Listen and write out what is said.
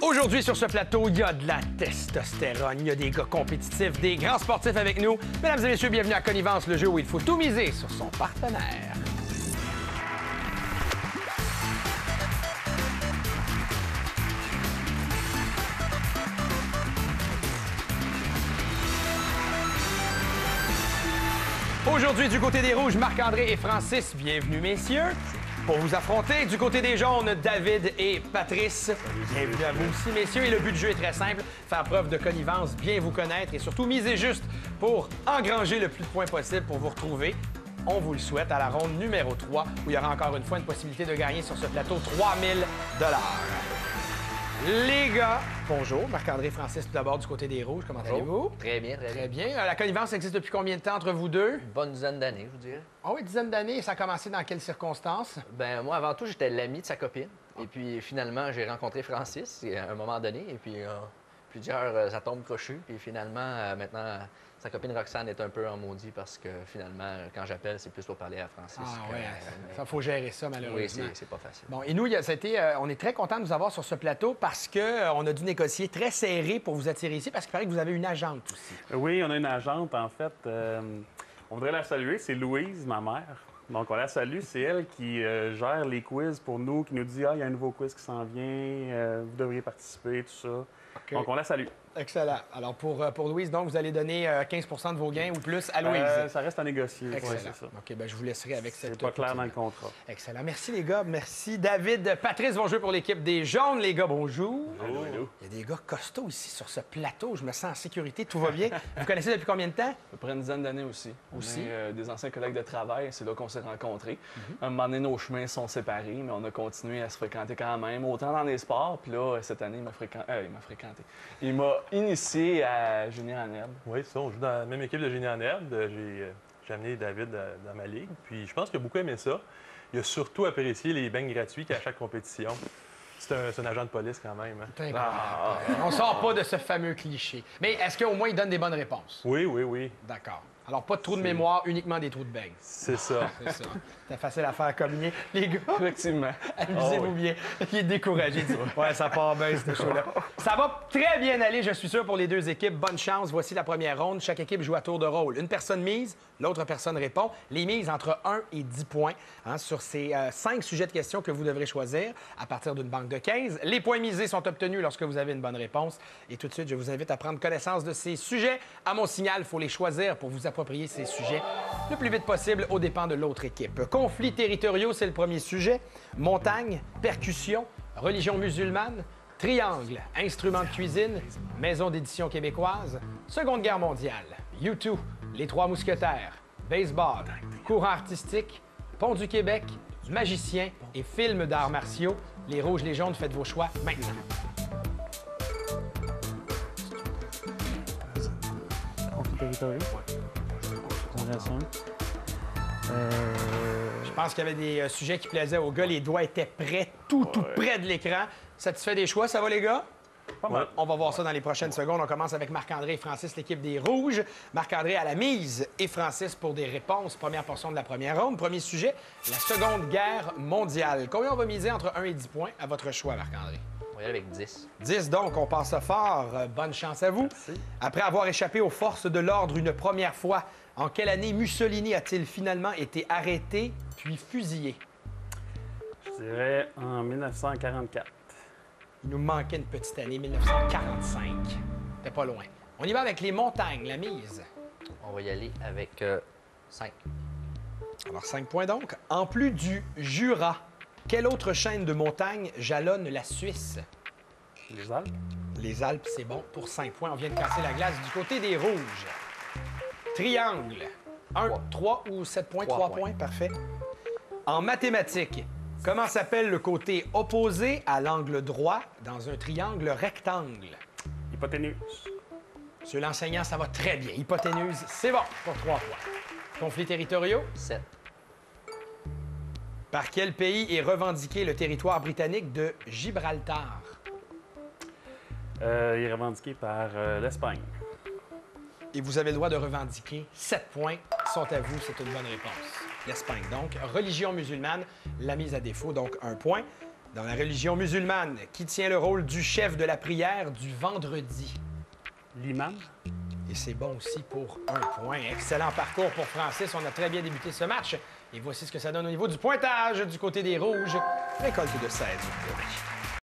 Aujourd'hui, sur ce plateau, il y a de la testostérone, il y a des gars compétitifs, des grands sportifs avec nous. Mesdames et messieurs, bienvenue à Connivence, le jeu où il faut tout miser sur son partenaire. Aujourd'hui, du côté des Rouges, Marc-André et Francis, bienvenue, messieurs. Pour vous affronter, du côté des Jaunes, David et Patrice. Bienvenue à vous aussi, messieurs. Et le but du jeu est très simple, faire preuve de connivence, bien vous connaître et surtout miser juste pour engranger le plus de points possible pour vous retrouver. On vous le souhaite à la ronde numéro 3, où il y aura encore une fois une possibilité de gagner sur ce plateau 3000 $. Les gars, bonjour. Marc-André, Francis, tout d'abord du côté des Rouges. Comment allez-vous? Très bien, très bien. Très bien. La connivence existe depuis combien de temps entre vous deux? Une bonne dizaine d'années, je vous dirais. Ah oui, dizaine d'années. Ça a commencé dans quelles circonstances? Ben moi, avant tout, j'étais l'ami de sa copine. Et puis, finalement, j'ai rencontré Francis à un moment donné. Et puis, plusieurs atomes crochus. Puis, finalement, maintenant, sa copine Roxane est un peu en maudit parce que, finalement, quand j'appelle, c'est plus pour parler à Francis. Ah oui, ça faut gérer ça, malheureusement. Oui, c'est pas facile. Bon, et nous, on est très contents de vous avoir sur ce plateau parce qu'on a dû négocier très serré pour vous attirer ici parce qu'il paraît que vous avez une agente aussi. Oui, on a une agente, en fait. On voudrait la saluer. C'est Louise, ma mère. Donc, on la salue. C'est elle qui gère les quiz pour nous, qui nous dit « Ah, il y a un nouveau quiz qui s'en vient, vous devriez participer, tout ça. Okay. » Donc, on la salue. Excellent. Alors, pour Louise, donc, vous allez donner 15 % de vos gains ou plus à Louise. Ça reste à négocier. Excellent. Ouais, c'est ça. OK, bien, je vous laisserai avec cette... C'est pas clair dans le contrat. Excellent. Merci, les gars. Merci, David. Patrice vont jouer pour l'équipe des Jaunes. Les gars, bonjour. Allô, allô. Il y a des gars costauds ici sur ce plateau. Je me sens en sécurité. Tout va bien. Vous connaissez depuis combien de temps? À peu près une dizaine d'années aussi. Aussi? On est des anciens collègues de travail, c'est là qu'on s'est rencontrés. Un moment donné, nos chemins sont séparés, mais on a continué à se fréquenter quand même, autant dans les sports. Puis là, cette année, il m'a fréquenté. Il m'a initié à Génie en herbe. Oui, ça, on joue dans la même équipe de Génie en herbe. J'ai amené David dans ma ligue. Puis je pense qu'il a beaucoup aimé ça. Il a surtout apprécié les beignes gratuits qu'à chaque compétition. C'est un agent de police quand même. Hein? On sort pas de ce fameux cliché. Mais est-ce qu'au moins il donne des bonnes réponses? Oui, oui, oui. D'accord. Alors, pas de trous de mémoire, uniquement des trous de beignes. C'est ça. C'est ça. C'est facile à faire communier. Les gars, Effectivement. amusez-vous bien. Il est découragé. Il dit, ouais, ça part bien, ce show-là. Ça va très bien aller, je suis sûr, pour les deux équipes. Bonne chance. Voici la première ronde. Chaque équipe joue à tour de rôle. Une personne mise, l'autre personne répond. Les mises entre 1 et 10 points sur ces 5 sujets de questions que vous devrez choisir à partir d'une banque de 15. Les points misés sont obtenus lorsque vous avez une bonne réponse. Et tout de suite, je vous invite à prendre connaissance de ces sujets. À mon signal, il faut les choisir pour vous approprier ces sujets le plus vite possible aux dépens de l'autre équipe. Conflits territoriaux, c'est le premier sujet. Montagne, percussion, religion musulmane, triangle, instruments de cuisine, maison d'édition québécoise, Seconde Guerre mondiale, U2, les Trois Mousquetaires, baseball, courant artistique, Pont du Québec, magicien et films d'arts martiaux. Les rouges, les jaunes, faites vos choix maintenant. Conflit territorial? Je pense qu'il y avait des sujets qui plaisaient aux gars. Les doigts étaient prêts, tout près de l'écran. Satisfait des choix, ça va, les gars? Pas mal. On va voir ça dans les prochaines secondes. On commence avec Marc-André et Francis, l'équipe des Rouges. Marc-André à la mise et Francis pour des réponses. Première portion de la première ronde. Premier sujet, la Seconde Guerre mondiale. Combien on va miser entre 1 et 10 points? À votre choix, Marc-André. On va y aller avec 10. 10 donc, on passe fort. Bonne chance à vous. Merci. Après avoir échappé aux forces de l'ordre une première fois, en quelle année Mussolini a-t-il finalement été arrêté puis fusillé? Je dirais en 1944. Il nous manquait une petite année, 1945. T'es pas loin. On y va avec les montagnes, la mise. On va y aller avec 5. Alors, 5 points donc. En plus du Jura, quelle autre chaîne de montagnes jalonne la Suisse? Les Alpes? Les Alpes, c'est bon pour 5 points. On vient de casser la glace du côté des rouges. Triangle. 1, 3 ou 7 points? 3 points, parfait. En mathématiques, comment s'appelle le côté opposé à l'angle droit dans un triangle rectangle? Hypoténuse. Monsieur l'enseignant, ça va très bien. Hypoténuse, c'est bon pour 3 points. Conflits territoriaux? 7. Par quel pays est revendiqué le territoire britannique de Gibraltar? Il est revendiqué par l'Espagne. Et vous avez le droit de revendiquer 7 points. Sont à vous, c'est une bonne réponse. L'Espagne, donc. Religion musulmane, la mise à défaut, donc 1 point. Dans la religion musulmane, qui tient le rôle du chef de la prière du vendredi? L'imam? Et c'est bon aussi pour 1 point. Excellent parcours pour Francis. On a très bien débuté ce match. Et voici ce que ça donne au niveau du pointage du côté des Rouges. Récolte de 16 points.